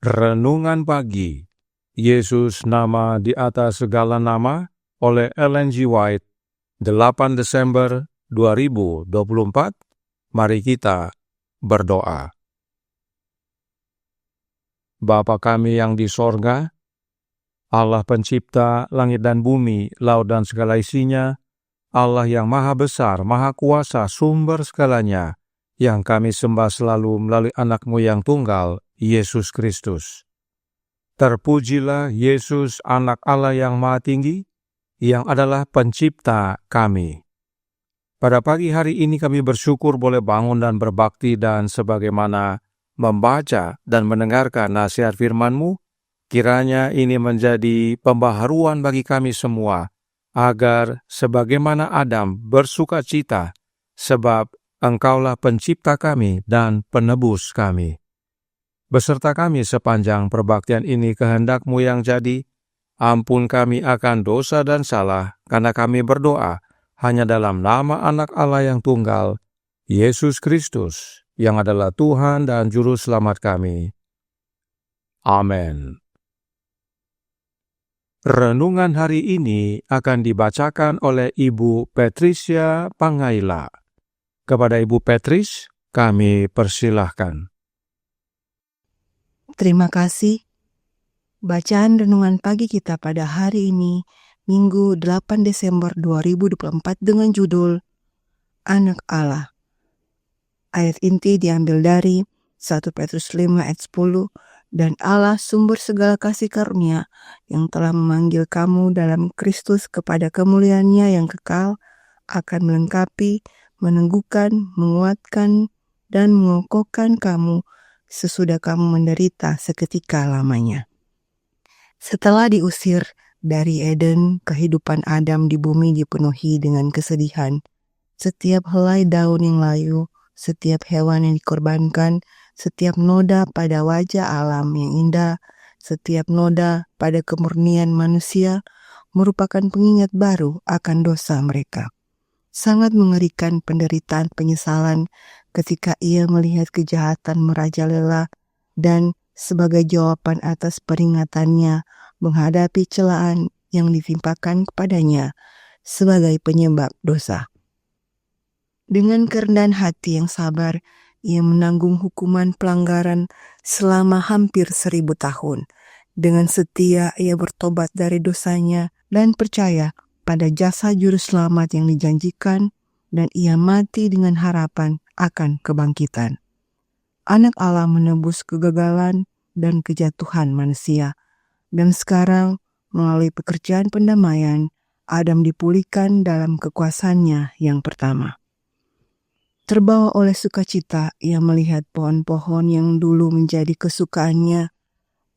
Renungan Pagi, Yesus Nama di Atas Segala Nama, oleh Ellen G. White, 8 Desember 2024. Mari kita berdoa. Bapa kami yang di sorga, Allah pencipta langit dan bumi, laut dan segala isinya, Allah yang maha besar, maha kuasa, sumber segalanya, yang kami sembah selalu melalui anak-Mu yang tunggal, Yesus Kristus. Terpujilah Yesus, anak Allah yang maha tinggi, yang adalah pencipta kami. Pada pagi hari ini kami bersyukur boleh bangun dan berbakti, dan sebagaimana membaca dan mendengarkan nasihat firman-Mu, kiranya ini menjadi pembaharuan bagi kami semua, agar sebagaimana Adam bersuka cita, sebab Engkaulah pencipta kami dan penebus kami. Beserta kami sepanjang perbaktian ini kehendak-Mu yang jadi, ampun kami akan dosa dan salah, karena kami berdoa hanya dalam nama Anak Allah yang tunggal, Yesus Kristus, yang adalah Tuhan dan Juru Selamat kami. Amin. Renungan hari ini akan dibacakan oleh Ibu Patricia Pangaila. Kepada Ibu Patris, kami persilahkan. Terima kasih. Bacaan renungan pagi kita pada hari ini, Minggu 8 Desember 2024 dengan judul Anak Allah. Ayat inti diambil dari 1 Petrus 5 ayat 10, dan Allah sumber segala kasih karunia yang telah memanggil kamu dalam Kristus kepada kemuliaan-Nya yang kekal, akan melengkapi, meneguhkan, menguatkan, dan mengokohkan kamu sesudah kamu menderita seketika lamanya. Setelah diusir dari Eden, kehidupan Adam di bumi dipenuhi dengan kesedihan. Setiap helai daun yang layu, setiap hewan yang dikorbankan, setiap noda pada wajah alam yang indah, setiap noda pada kemurnian manusia merupakan pengingat baru akan dosa mereka. Sangat mengerikan penderitaan penyesalan ketika ia melihat kejahatan merajalela, dan sebagai jawaban atas peringatannya menghadapi celaan yang ditimpakan kepadanya sebagai penyebab dosa. Dengan kerendahan hati yang sabar, ia menanggung hukuman pelanggaran selama hampir 1000 tahun. Dengan setia ia bertobat dari dosanya dan percaya pada jasa juru selamat yang dijanjikan, dan ia mati dengan harapan akan kebangkitan. Anak Allah menebus kegagalan dan kejatuhan manusia, dan sekarang melalui pekerjaan pendamaian, Adam dipulihkan dalam kekuasaannya yang pertama. Terbawa oleh sukacita, ia melihat pohon-pohon yang dulu menjadi kesukaannya,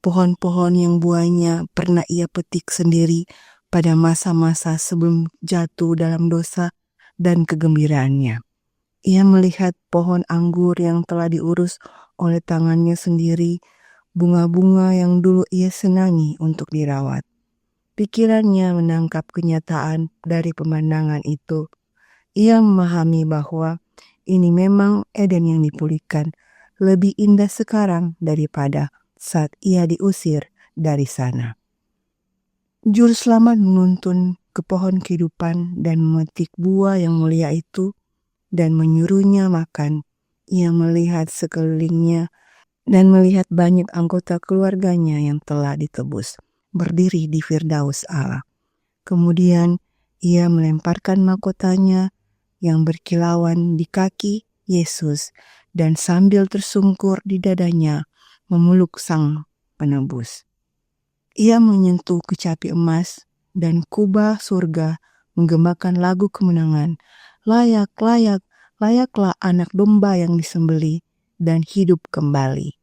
pohon-pohon yang buahnya pernah ia petik sendiri pada masa-masa sebelum jatuh dalam dosa dan kegembiraannya. Ia melihat pohon anggur yang telah diurus oleh tangannya sendiri, bunga-bunga yang dulu ia senangi untuk dirawat. Pikirannya menangkap kenyataan dari pemandangan itu. Ia memahami bahwa ini memang Eden yang dipulihkan, lebih indah sekarang daripada saat ia diusir dari sana. Juru selamat menuntun ke pohon kehidupan dan memetik buah yang mulia itu dan menyuruhnya makan. Ia melihat sekelilingnya dan melihat banyak anggota keluarganya yang telah ditebus, berdiri di Firdaus Allah. Kemudian ia melemparkan mahkotanya yang berkilauan di kaki Yesus, dan sambil tersungkur di dadanya memeluk Sang Penebus. Ia menyentuh kecapi emas dan kubah surga, menggemakan lagu kemenangan. Layak, layak, layaklah anak domba yang disembelih dan hidup kembali.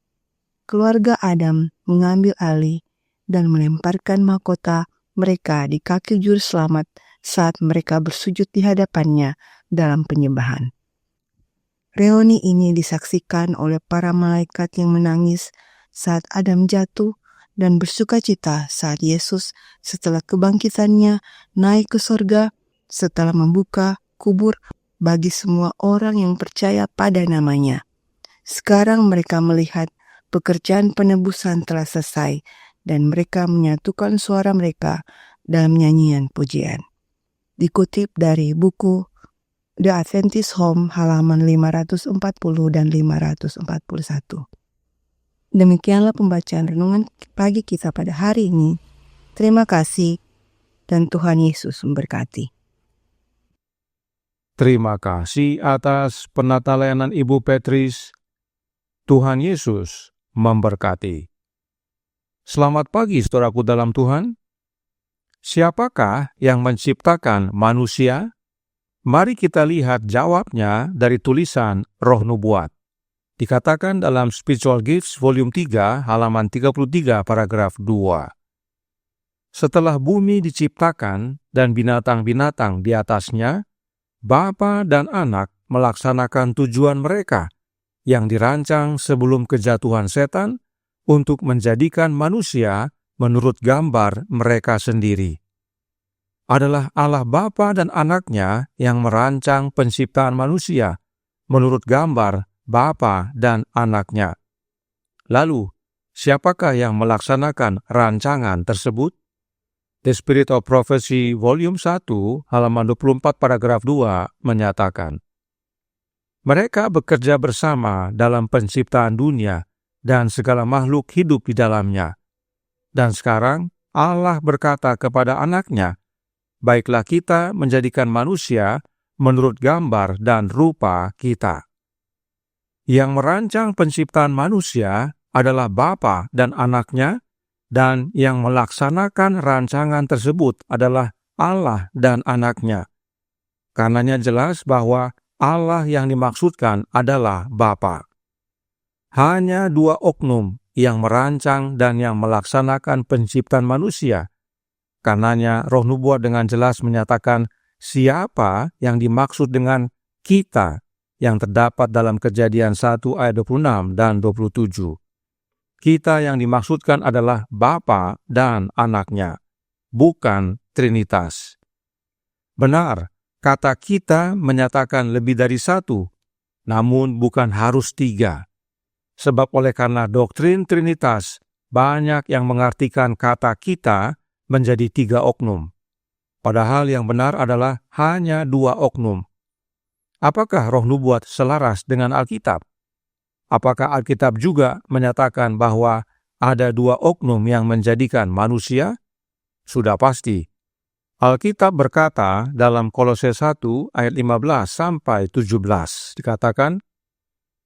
Keluarga Adam mengambil alih dan melemparkan mahkota mereka di kaki juru selamat saat mereka bersujud di hadapannya dalam penyembahan. Reuni ini disaksikan oleh para malaikat yang menangis saat Adam jatuh dan bersukacita saat Yesus setelah kebangkitannya naik ke sorga setelah membuka kubur bagi semua orang yang percaya pada namanya. Sekarang mereka melihat pekerjaan penebusan telah selesai dan mereka menyatukan suara mereka dalam nyanyian pujian. Dikutip dari buku The Adventist Home halaman 540 dan 541. Demikianlah pembacaan renungan pagi kita pada hari ini. Terima kasih dan Tuhan Yesus memberkati. Terima kasih atas penata layanan Ibu Petris. Tuhan Yesus memberkati. Selamat pagi saudaraku dalam Tuhan. Siapakah yang menciptakan manusia? Mari kita lihat jawabnya dari tulisan Roh Nubuat. Dikatakan dalam Spiritual Gifts volume 3 halaman 33 paragraf 2. Setelah bumi diciptakan dan binatang-binatang di atasnya, Bapa dan Anak melaksanakan tujuan mereka yang dirancang sebelum kejatuhan setan untuk menjadikan manusia menurut gambar mereka sendiri. Adalah Allah Bapa dan Anaknya yang merancang penciptaan manusia menurut gambar Bapa dan Anaknya. Lalu, siapakah yang melaksanakan rancangan tersebut? The Spirit of Prophecy volume 1 halaman 24 paragraf 2 menyatakan, mereka bekerja bersama dalam penciptaan dunia dan segala makhluk hidup di dalamnya. Dan sekarang Allah berkata kepada Anaknya, baiklah kita menjadikan manusia menurut gambar dan rupa kita. Yang merancang penciptaan manusia adalah Bapa dan Anaknya, dan yang melaksanakan rancangan tersebut adalah Allah dan Anaknya. Karenanya jelas bahwa Allah yang dimaksudkan adalah Bapa. Hanya dua oknum yang merancang dan yang melaksanakan penciptaan manusia. Karenanya Roh Nubuat dengan jelas menyatakan siapa yang dimaksud dengan kita yang terdapat dalam Kejadian 1 ayat 26 dan 27. Kita yang dimaksudkan adalah Bapa dan Anaknya, bukan Trinitas. Benar, kata kita menyatakan lebih dari satu, namun bukan harus tiga. Sebab oleh karena doktrin Trinitas, banyak yang mengartikan kata kita menjadi tiga oknum. Padahal yang benar adalah hanya dua oknum. Apakah Roh Nubuat selaras dengan Alkitab? Apakah Alkitab juga menyatakan bahwa ada dua oknum yang menjadikan manusia? Sudah pasti. Alkitab berkata dalam Kolose 1 ayat 15 sampai 17 dikatakan,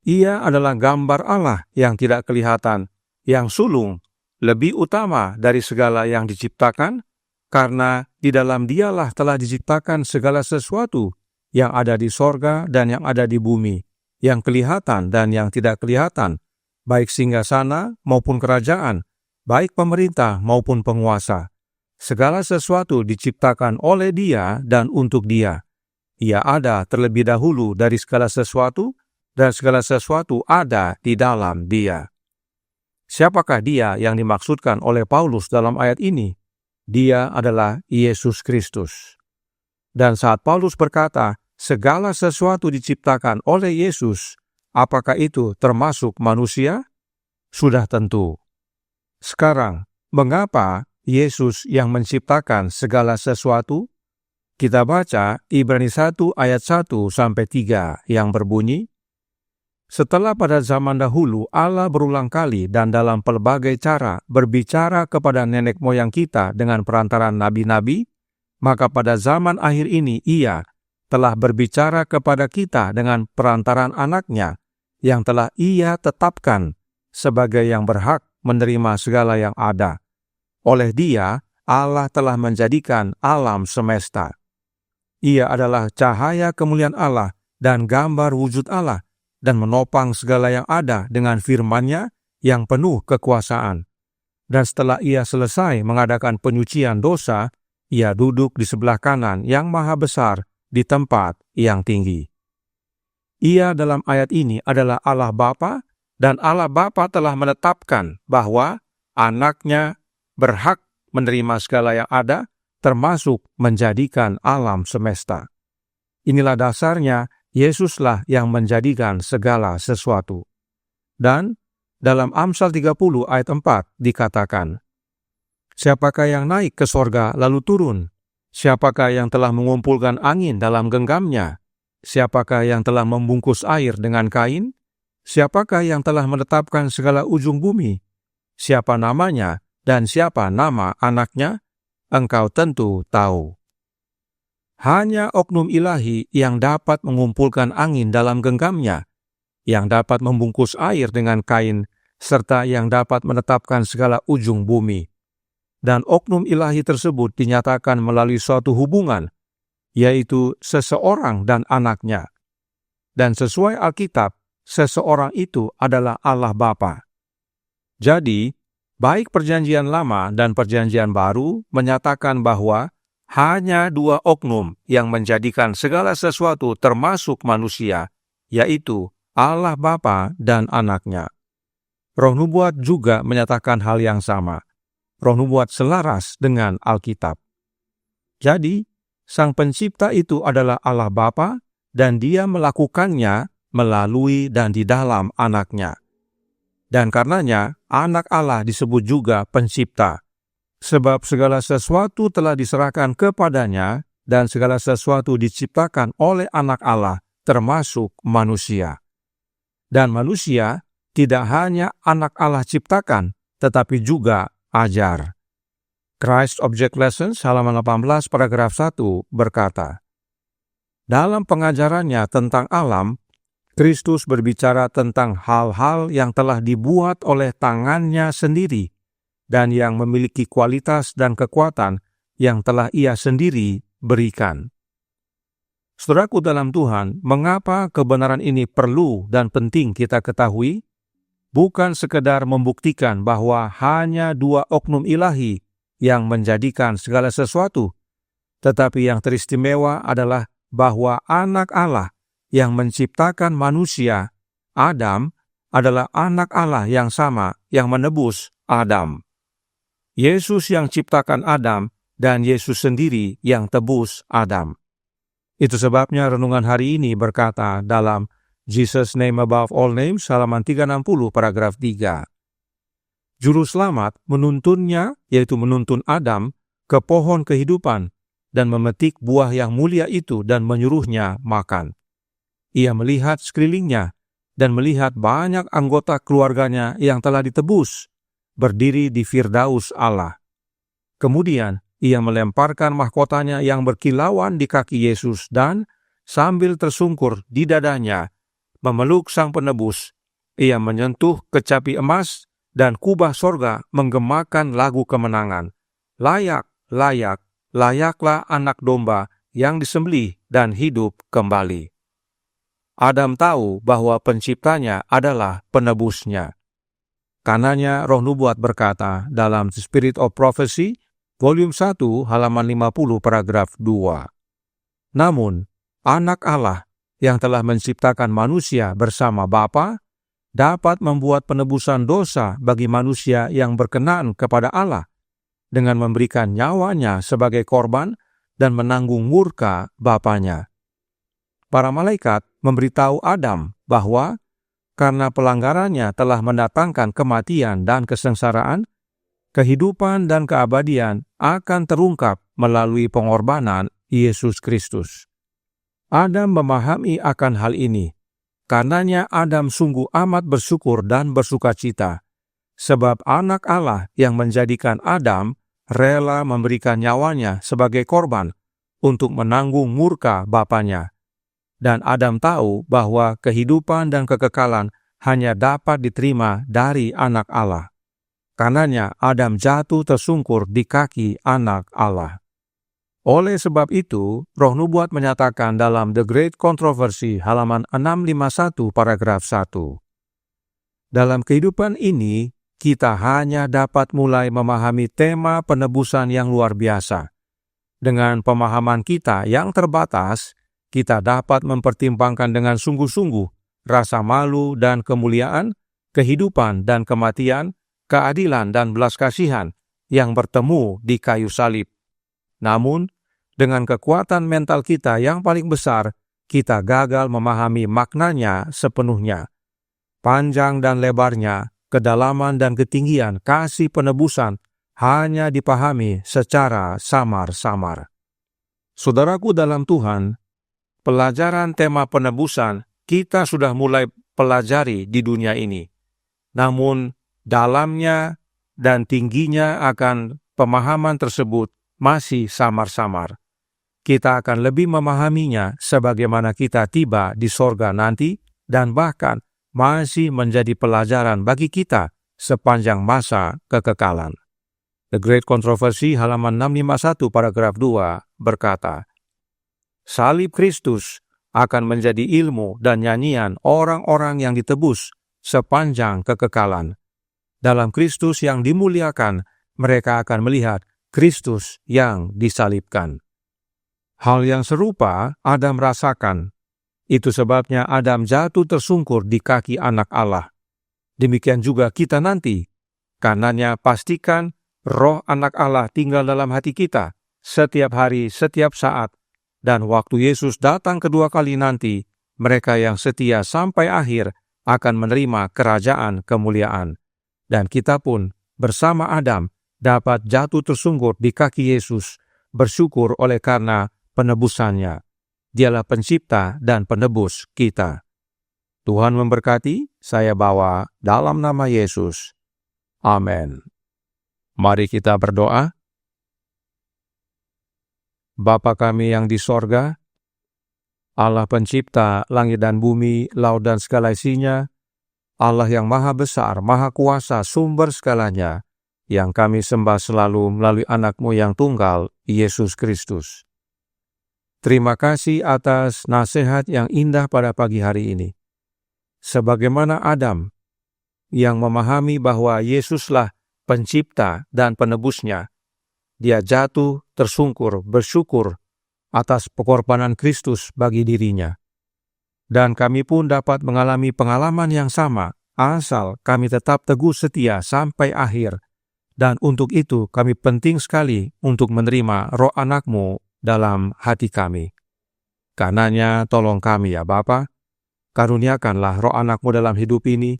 ia adalah gambar Allah yang tidak kelihatan, yang sulung, lebih utama dari segala yang diciptakan, karena di dalam dialah telah diciptakan segala sesuatu yang ada di sorga dan yang ada di bumi, yang kelihatan dan yang tidak kelihatan, baik singgasana maupun kerajaan, baik pemerintah maupun penguasa. Segala sesuatu diciptakan oleh Dia dan untuk Dia. Ia ada terlebih dahulu dari segala sesuatu, dan segala sesuatu ada di dalam Dia. Siapakah Dia yang dimaksudkan oleh Paulus dalam ayat ini? Dia adalah Yesus Kristus. Dan saat Paulus berkata, segala sesuatu diciptakan oleh Yesus, apakah itu termasuk manusia? Sudah tentu. Sekarang, mengapa Yesus yang menciptakan segala sesuatu? Kita baca Ibrani 1 ayat 1 sampai 3 yang berbunyi, setelah pada zaman dahulu Allah berulang kali dan dalam pelbagai cara berbicara kepada nenek moyang kita dengan perantaran nabi-nabi, maka pada zaman akhir ini Ia telah berbicara kepada kita dengan perantaran Anaknya yang telah Ia tetapkan sebagai yang berhak menerima segala yang ada. Oleh Dia, Allah telah menjadikan alam semesta. Ia adalah cahaya kemuliaan Allah dan gambar wujud Allah, dan menopang segala yang ada dengan firman-Nya yang penuh kekuasaan. Dan setelah Ia selesai mengadakan penyucian dosa, Ia duduk di sebelah kanan yang maha besar di tempat yang tinggi. Ia dalam ayat ini adalah Allah Bapa, dan Allah Bapa telah menetapkan bahwa Anaknya berhak menerima segala yang ada, termasuk menjadikan alam semesta. Inilah dasarnya, Yesuslah yang menjadikan segala sesuatu. Dan Dalam Amsal 30 ayat 4 dikatakan, "Siapakah yang naik ke sorga lalu turun? Siapakah yang telah mengumpulkan angin dalam genggamnya? Siapakah yang telah membungkus air dengan kain? Siapakah yang telah menetapkan segala ujung bumi? Siapa namanya dan siapa nama anaknya? Engkau tentu tahu." Hanya oknum ilahi yang dapat mengumpulkan angin dalam genggamnya, yang dapat membungkus air dengan kain, serta yang dapat menetapkan segala ujung bumi. Dan oknum ilahi tersebut dinyatakan melalui suatu hubungan, yaitu seseorang dan anaknya. Dan sesuai Alkitab, seseorang itu adalah Allah Bapa. Jadi, baik Perjanjian Lama dan Perjanjian Baru menyatakan bahwa hanya dua oknum yang menjadikan segala sesuatu termasuk manusia, yaitu Allah Bapa dan anaknya. Roh Nubuat juga menyatakan hal yang sama. Roh Nubuat selaras dengan Alkitab. Jadi, Sang Pencipta itu adalah Allah Bapa dan Dia melakukannya melalui dan di dalam anaknya. Dan karenanya, anak Allah disebut juga pencipta. Sebab segala sesuatu telah diserahkan kepadanya dan segala sesuatu diciptakan oleh anak Allah, termasuk manusia. Dan manusia tidak hanya anak Allah ciptakan, tetapi juga ajar. Christ Object Lessons halaman 18 paragraf 1 berkata, dalam pengajarannya tentang alam, Kristus berbicara tentang hal-hal yang telah dibuat oleh tangannya sendiri dan yang memiliki kualitas dan kekuatan yang telah Ia sendiri berikan. Saudaraku dalam Tuhan, mengapa kebenaran ini perlu dan penting kita ketahui? Bukan sekedar membuktikan bahwa hanya dua oknum ilahi yang menjadikan segala sesuatu, tetapi yang teristimewa adalah bahwa anak Allah yang menciptakan manusia, Adam, adalah anak Allah yang sama yang menebus Adam. Yesus yang ciptakan Adam dan Yesus sendiri yang tebus Adam. Itu sebabnya renungan hari ini berkata dalam Jesus Name Above All Names halaman 360 paragraf 3. Juru selamat menuntunnya, yaitu menuntun Adam, ke pohon kehidupan dan memetik buah yang mulia itu dan menyuruhnya makan. Ia melihat sekelilingnya dan melihat banyak anggota keluarganya yang telah ditebus, berdiri di Firdaus Allah. Kemudian ia melemparkan mahkotanya yang berkilauan di kaki Yesus dan sambil tersungkur di dadanya, memeluk Sang Penebus, ia menyentuh kecapi emas dan kubah sorga menggemakan lagu kemenangan. Layak, layak, layaklah anak domba yang disembelih dan hidup kembali. Adam tahu bahwa penciptanya adalah penebusnya. Karenanya Roh Nubuat berkata dalam The Spirit of Prophecy, volume 1, halaman 50, paragraf 2. Namun, anak Allah yang telah menciptakan manusia bersama Bapa dapat membuat penebusan dosa bagi manusia yang berkenan kepada Allah dengan memberikan nyawanya sebagai korban dan menanggung murka Bapanya. Para malaikat memberitahu Adam bahwa karena pelanggarannya telah mendatangkan kematian dan kesengsaraan, kehidupan dan keabadian akan terungkap melalui pengorbanan Yesus Kristus. Adam memahami akan hal ini. Karenanya Adam sungguh amat bersyukur dan bersukacita, sebab anak Allah yang menjadikan Adam rela memberikan nyawanya sebagai korban untuk menanggung murka Bapanya. Dan Adam tahu bahwa kehidupan dan kekekalan hanya dapat diterima dari anak Allah. Karenanya Adam jatuh tersungkur di kaki anak Allah. Oleh sebab itu, Roh Nubuat menyatakan dalam The Great Controversy halaman 651 paragraf 1. Dalam kehidupan ini, kita hanya dapat mulai memahami tema penebusan yang luar biasa. Dengan pemahaman kita yang terbatas, kita dapat mempertimbangkan dengan sungguh-sungguh rasa malu dan kemuliaan, kehidupan dan kematian, keadilan dan belas kasihan yang bertemu di kayu salib. Namun, dengan kekuatan mental kita yang paling besar, kita gagal memahami maknanya sepenuhnya. Panjang dan lebarnya, kedalaman dan ketinggian kasih penebusan hanya dipahami secara samar-samar. Saudaraku dalam Tuhan, pelajaran tema penebusan kita sudah mulai pelajari di dunia ini. Namun, dalamnya dan tingginya akan pemahaman tersebut masih samar-samar. Kita akan lebih memahaminya sebagaimana kita tiba di sorga nanti, dan bahkan masih menjadi pelajaran bagi kita sepanjang masa kekekalan. The Great Controversy halaman 651 paragraf 2 berkata, salib Kristus akan menjadi ilmu dan nyanyian orang-orang yang ditebus sepanjang kekekalan. Dalam Kristus yang dimuliakan, mereka akan melihat Kristus yang disalibkan. Hal yang serupa Adam rasakan. Itu sebabnya Adam jatuh tersungkur di kaki Anak Allah. Demikian juga kita nanti. Karenanya pastikan Roh Anak Allah tinggal dalam hati kita setiap hari, setiap saat. Dan waktu Yesus datang kedua kali nanti, mereka yang setia sampai akhir akan menerima kerajaan kemuliaan. Dan kita pun bersama Adam dapat jatuh tersungkur di kaki Yesus, bersyukur oleh karena penebusannya. Dialah pencipta dan penebus kita. Tuhan memberkati, saya bawa dalam nama Yesus. Amin. Mari kita berdoa. Bapa kami yang di sorga, Allah pencipta langit dan bumi, laut dan segala isinya, Allah yang maha besar, maha kuasa, sumber segalanya, yang kami sembah selalu melalui anak-Mu yang tunggal, Yesus Kristus. Terima kasih atas nasihat yang indah pada pagi hari ini. Sebagaimana Adam yang memahami bahwa Yesuslah pencipta dan penebusnya, dia jatuh tersungkur bersyukur atas pengorbanan Kristus bagi dirinya. Dan kami pun dapat mengalami pengalaman yang sama, asal kami tetap teguh setia sampai akhir. Dan untuk itu kami penting sekali untuk menerima Roh Anak-Mu dalam hati kami. Karenanya tolong kami ya Bapa, karuniakanlah Roh Anak-Mu dalam hidup ini,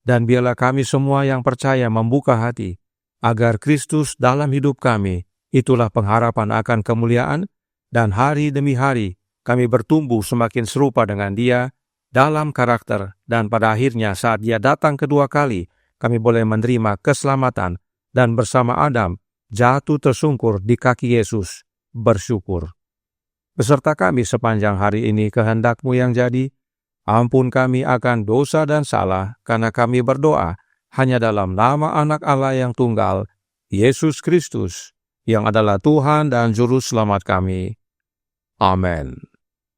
dan biarlah kami semua yang percaya membuka hati, agar Kristus dalam hidup kami, itulah pengharapan akan kemuliaan, dan hari demi hari kami bertumbuh semakin serupa dengan Dia dalam karakter, dan pada akhirnya saat Dia datang kedua kali, kami boleh menerima keselamatan, dan bersama Adam jatuh tersungkur di kaki Yesus, bersyukur. Beserta kami sepanjang hari ini kehendak-Mu yang jadi, ampun kami akan dosa dan salah, karena kami berdoa hanya dalam nama Anak Allah yang tunggal, Yesus Kristus, yang adalah Tuhan dan Juru Selamat kami. Amin.